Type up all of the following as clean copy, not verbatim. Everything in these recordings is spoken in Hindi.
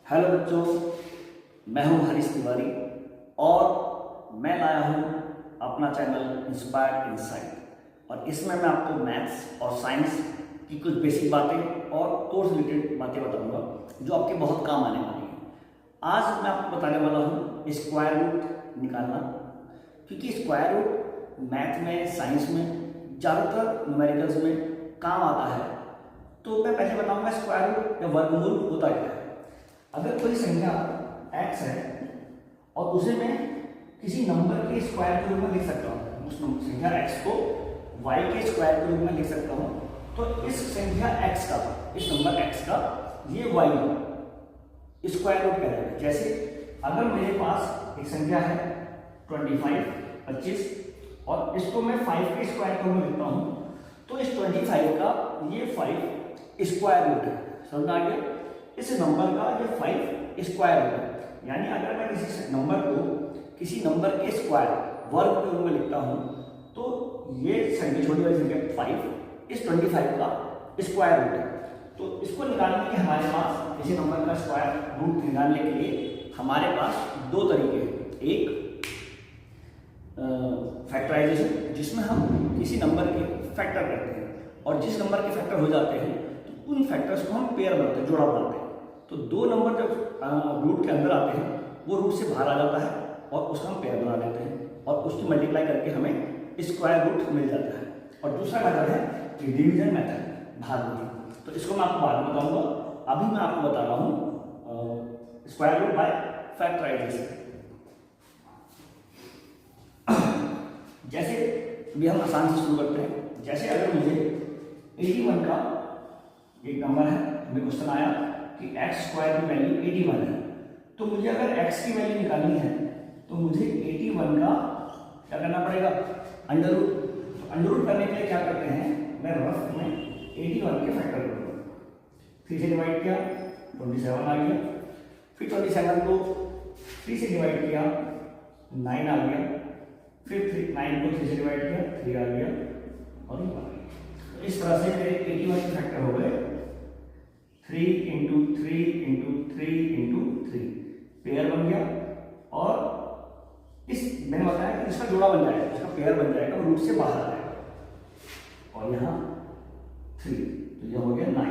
हेलो बच्चों, मैं हूं हरीश तिवारी और मैं लाया हूं अपना चैनल इंस्पायर्ड इनसाइट। और इसमें मैं आपको मैथ्स और साइंस की कुछ बेसिक बातें और कोर्स रिलेटेड बातें बताऊंगा जो आपके बहुत काम आने वाली हैं। आज मैं आपको बताने वाला हूं स्क्वायर रूट निकालना, क्योंकि स्क्वायर रूट मैथ में, साइंस में, ज़्यादातर न्यूमेरिकल्स में काम आता है। तो मैं पहले बताऊंगा स्क्वायर रूट या वर्गमूल होता क्या है। अगर कोई संख्या x है और उसे मैं किसी नंबर के स्क्वायर के रूप में लिख सकता हूँ, उस संख्या x को y के स्क्वायर के रूप में लिख सकता हूँ, तो इस संख्या x का, इस नंबर x का ये y स्क्वायर रूट कहलाएगा। जैसे अगर मेरे पास एक संख्या है 25 और इसको मैं 5 के स्क्वायर के रूप में लिखता हूँ, तो इस 25 का ये 5 स्क्वायर रूट है। समझ आ गया? इस नंबर का ये 5 स्क्वायर रूट है। यानी अगर मैं किसी नंबर को किसी नंबर के स्क्वायर वर्ग के रूप में लिखता हूँ, तो ये संख्या, छोटी वाली संख्या 5 इस 25 का स्क्वायर रूट है। तो इसको निकालने के हमारे पास, किसी नंबर का स्क्वायर रूट निकालने के लिए हमारे पास दो तरीके हैं। एक फैक्टराइजेशन, जिसमें हम किसी नंबर के फैक्टर करते हैं और जिस नंबर के फैक्टर हो जाते हैं तो उन फैक्टर्स को हम पेयर बनाते हैं, जोड़ा बनाते हैं। तो दो नंबर जब रूट के अंदर आते हैं, वो रूट से बाहर आ जाता है और उसका हम पेयर बना देते हैं और उसकी मल्टीप्लाई करके हमें स्क्वायर रूट मिल जाता है। और दूसरा मेथड है कि डिवीजन मेथड, भागफल। तो इसको मैं आपको बाद में बताऊंगा। अभी मैं आपको बता रहा हूँ स्क्वायर रूट बाय फैक्टराइजेशन। जैसे भी हम आसान से शुरू करते हैं। जैसे अगर मुझे 81 का एक नंबर है, हमें क्वेश्चन आया कि x स्क्वायर की वैल्यू 81 है, तो मुझे अगर x की वैल्यू निकालनी है तो मुझे 81 का क्या करना पड़ेगा? Under root. तो अंडर रूट करने के लिए क्या करते हैं, मैं रफ में 81 के फैक्टर करूँगा। 3 से डिवाइड किया 27 आ गया, फिर 27 को 3 से डिवाइड किया 9 आ गया, फिर 9 को 3 से डिवाइड किया 3 आ गया और ये 1 आ गया। तो इस तरह से मेरे 81 के फैक्टर हो गए 3 इंटू 3 इंटू 3 इंटू 3, पेयर बन गया। और इस मैंने बताया कि इसका जोड़ा बन जाएगा, इसका पेयर बन जाएगा, रूट से बाहर आ जाएगा। और यहाँ 3, तो यह हो गया 9।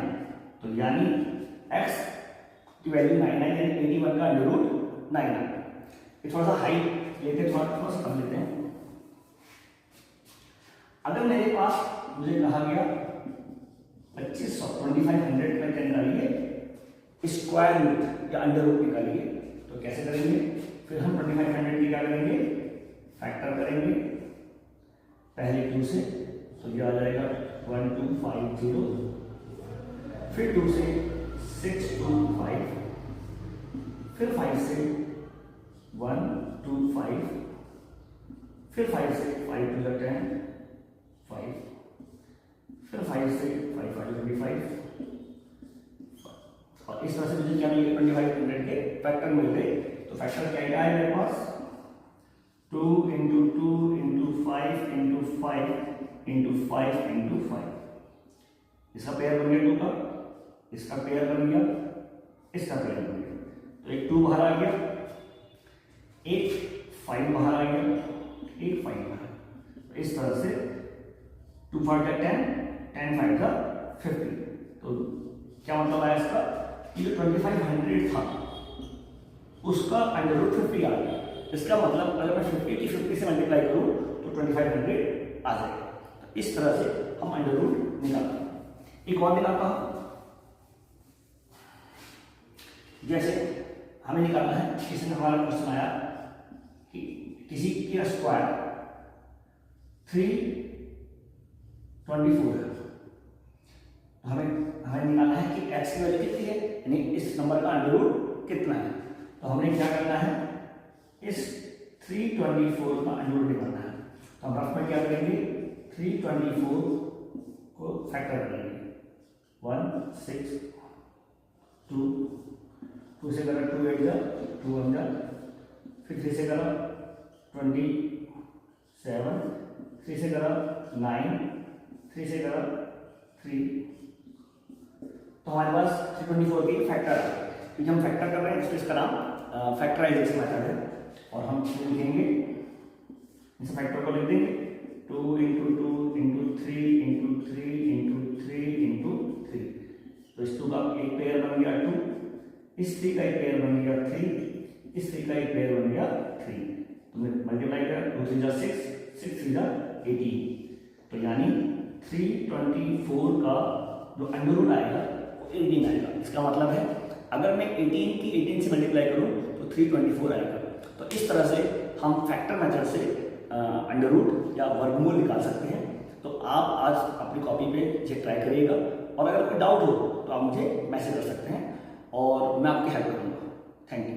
तो यानी x की वैल्यू 9 है, यानी 81 का अंडर रूट 9 आ गया। ये थोड़ा सा हाई लेते हैं, थोड़ा सा कम लेते हैं। अगर मेरे पास मुझे कहा गया 2500 का क्या निकालिए, स्क्वायर रूट या अंडर रूट निकालिए, तो कैसे करेंगे? फिर हम 2500 की क्या करेंगे? फैक्टर करेंगे पहले 2 से, तो ये आ जाएगा 1250, फिर 2 से 625, फिर 5 से 125, फिर 5 से 5 to the 10 5, फिर 5 से 5 5 25, और इस तरह से मुझे क्या मिल गए? 2500 के फैक्टर मिल गए। तो फैक्टर क्या है मेरे पास? 2 into 2 into 5 into 5 into 5 into 5। इसका पेयर बन गया 2 का, इसका पेयर बन गया, इसका पेयर बन गया। तो एक 2 बाहर आ गया, एक 5 बाहर आ गया, एक 5 बाहर। इस तरह से 2 5 का 10, 10 5 का 50। तो क्या मतलब आया इसका? ये जो 2500 था उसका अंडर रूट 50 आ गया। इसका मतलब अगर मैं 50 की 50 से मल्टीप्लाई करूं तो 2500 आ जाएगा। तो इस तरह से हम अंडर रूट निकालते हैं। एक और निकालता हूं। जैसे हमें निकालना है, किसी ने हमारा क्वेश्चन आया कि किसी की स्क्वायर 324 है, हमें निकालना है कि x की वैल्यू कितनी है, यानी इस नंबर का अंडर रूट कितना है। तो हमने क्या करना है, इस 324 का अंडर रूट निकालना है। तो हम रफ में क्या करेंगे? 324 को फैक्टर करेंगे 1 6 2 से करा 2 8 जा 2 1 जा, फिर 3 से करा 27, 3 से करा 9, 3 से करा 3। तो हमारे पास 324 की फैक्टर है। क्योंकि हम फैक्टर कर रहे हैं इसलिए इसका नाम फैक्टराइजेशन मेथड है। और हम लिखेंगे, इस फैक्टर को लिख देंगे 2 × 2 × 3 × 3 × 3 × 3। तो इस 2 का एक पेयर बन गया 2, इस 3 का एक पेयर बन गया 3, इस 3 का एक पेयर बन गया 3। तो मल्टीप्लाई कर 2 3 जा 6, 6 3 जा 18। तो यानी 324 का जो अंडर रूट आएगा वो 18 आएगा। इसका मतलब है अगर मैं 18 की 18 से मल्टीप्लाई करूं तो 324 आएगा। तो इस तरह से हम फैक्टर मेथड से अंडर रूट या वर्गमूल निकाल सकते हैं। तो आप आज अपनी कॉपी पे ये ट्राई करिएगा, और अगर कोई डाउट हो तो आप मुझे मैसेज कर सकते हैं और मैं आपकी हेल्प करूँगा। Thank you.